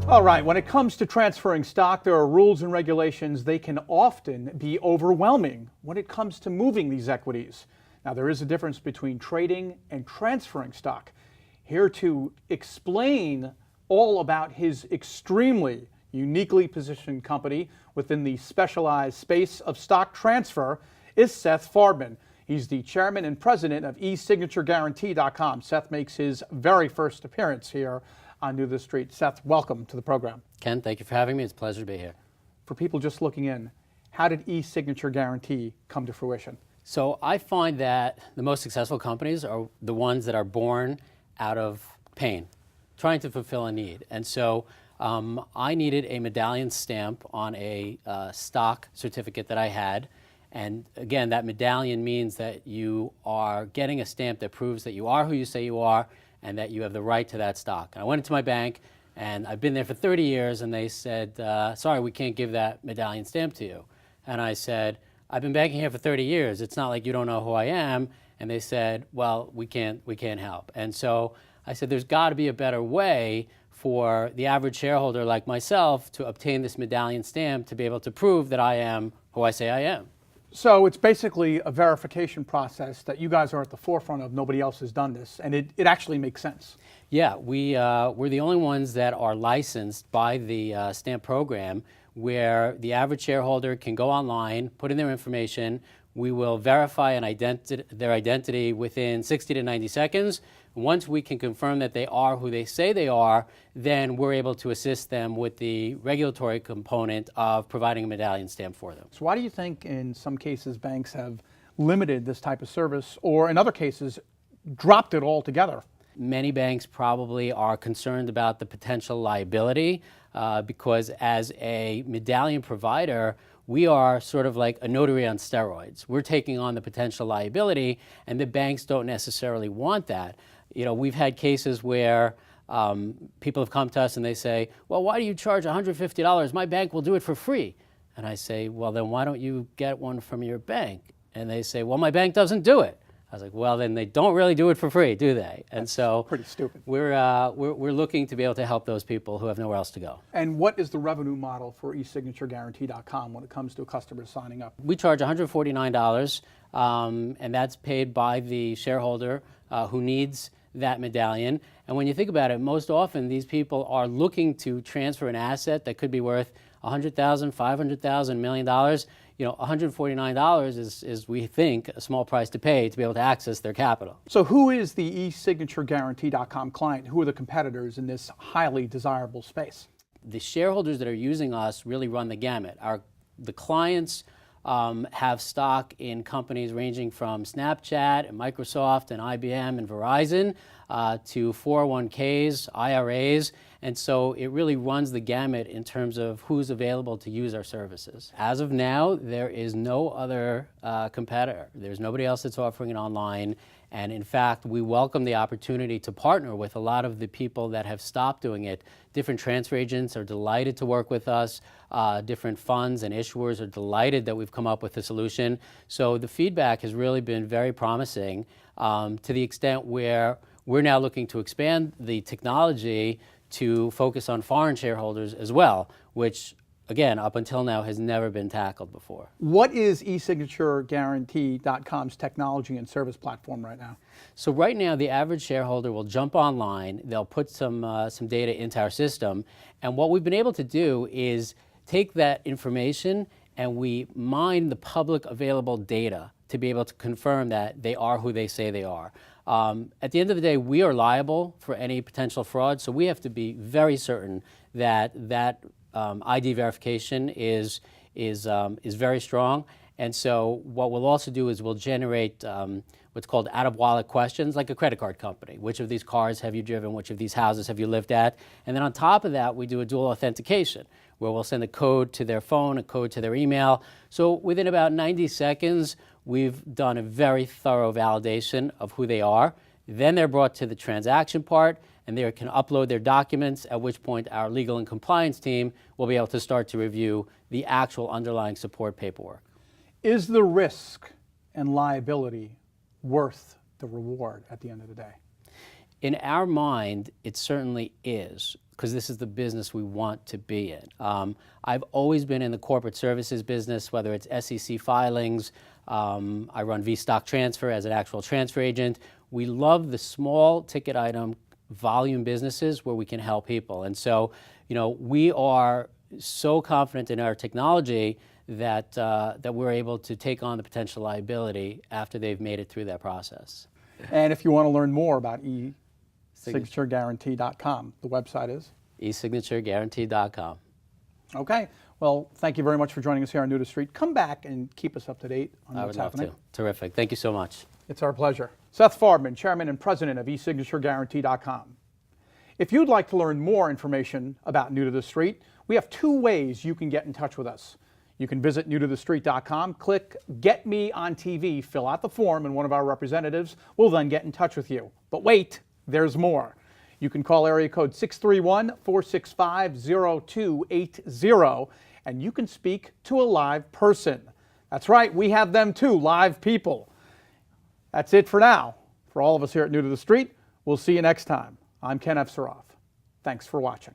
All right, when it comes to transferring stock, there are rules and regulations. They can often be overwhelming when it comes to moving these equities. Now, there is a difference between trading and transferring stock. Here to explain all about his extremely uniquely positioned company within the specialized space of stock transfer is Seth Farbman. He's the chairman and president of ESignatureGuarantee.com. Seth makes his very first appearance here on New the Street. Seth, welcome to the program. Ken, thank you for having me. It's a pleasure to be here. For people just looking in, how did eSignature Guarantee come to fruition? So I find that the most successful companies are the ones that are born out of pain, trying to fulfill a need. And so I needed a medallion stamp on a stock certificate that I had. And again, that medallion means that you are getting a stamp that proves that you are who you say you are and that you have the right to that stock. And I went into my bank, and I've been there for 30 years, and they said, sorry, we can't give that medallion stamp to you. And I said, I've been banking here for 30 years. It's not like you don't know who I am. And they said, well, we can't help. And so I said, there's got to be a better way for the average shareholder like myself to obtain this medallion stamp to be able to prove that I am who I say I am. So it's basically a verification process that you guys are at the forefront of. Nobody else has done this, and it actually makes sense. Yeah, we're the only ones that are licensed by the stamp program where the average shareholder can go online, put in their information. We will verify their identity within 60 to 90 seconds. Once we can confirm that they are who they say they are, then we're able to assist them with the regulatory component of providing a medallion stamp for them. So why do you think in some cases banks have limited this type of service, or in other cases dropped it altogether? Many banks probably are concerned about the potential liability because as a medallion provider, we are sort of like a notary on steroids. We're taking on the potential liability, and the banks don't necessarily want that. You know, we've had cases where people have come to us and they say, well, why do you charge $150? My bank will do it for free. And I say, well, then why don't you get one from your bank? And they say, well, my bank doesn't do it. I was like, well, then they don't really do it for free, do they? And That's so pretty stupid. We're looking to be able to help those people who have nowhere else to go. And what is the revenue model for eSignatureGuarantee.com when it comes to a customer signing up? We charge $149, and that's paid by the shareholder who needs that medallion. And when you think about it, most often these people are looking to transfer an asset that could be worth $100,000, $500,000, $1 million. You know, $149 is, we think, a small price to pay to be able to access their capital. So who is the eSignatureGuarantee.com client? Who are the competitors in this highly desirable space? The shareholders that are using us really run the gamut. The clients have stock in companies ranging from Snapchat and Microsoft and IBM and Verizon to 401ks, IRAs, and so it really runs the gamut in terms of who's available to use our services. As of now, there is no other competitor. There's nobody else that's offering it online. And in fact, we welcome the opportunity to partner with a lot of the people that have stopped doing it. Different transfer agents are delighted to work with us. Different funds and issuers are delighted that we've come up with a solution. So the feedback has really been very promising to the extent where we're now looking to expand the technology to focus on foreign shareholders as well, which again, up until now, has never been tackled before. What is eSignatureGuarantee.com's technology and service platform right now? So right now, the average shareholder will jump online, they'll put some data into our system, and what we've been able to do is take that information and we mine the public available data to be able to confirm that they are who they say they are. At the end of the day, we are liable for any potential fraud, so we have to be very certain that ID verification is very strong. And so what we'll also do is we'll generate what's called out-of-wallet questions, like a credit card company. Which of these cars have you driven? Which of these houses have you lived at? And then on top of that, we do a dual authentication, where we'll send a code to their phone, a code to their email. So within about 90 seconds, we've done a very thorough validation of who they are. Then they're brought to the transaction part, and they can upload their documents, at which point our legal and compliance team will be able to start to review the actual underlying support paperwork. Is the risk and liability worth the reward at the end of the day? In our mind, it certainly is, because this is the business we want to be in. I've always been in the corporate services business, whether it's SEC filings. I run vStock Transfer as an actual transfer agent. We love the small ticket item volume businesses where we can help people. And so, we are so confident in our technology that, that we're able to take on the potential liability after they've made it through that process. And if you want to learn more about eSignatureGuarantee.com, the website is? eSignatureGuarantee.com. Okay. Well, thank you very much for joining us here on New to Street. Come back and keep us up to date on what's happening. I would love to. Terrific. Thank you so much. It's our pleasure. Seth Farbman, Chairman and President of eSignatureGuarantee.com. If you'd like to learn more information about New to the Street, we have two ways you can get in touch with us. You can visit newtothestreet.com, click Get Me on TV, fill out the form, and one of our representatives will then get in touch with you. But wait, there's more. You can call area code 631-465-0280, and you can speak to a live person. That's right, we have them too, live people. That's it for now. For all of us here at New to the Street, we'll see you next time. I'm Ken F. Saroff. Thanks for watching.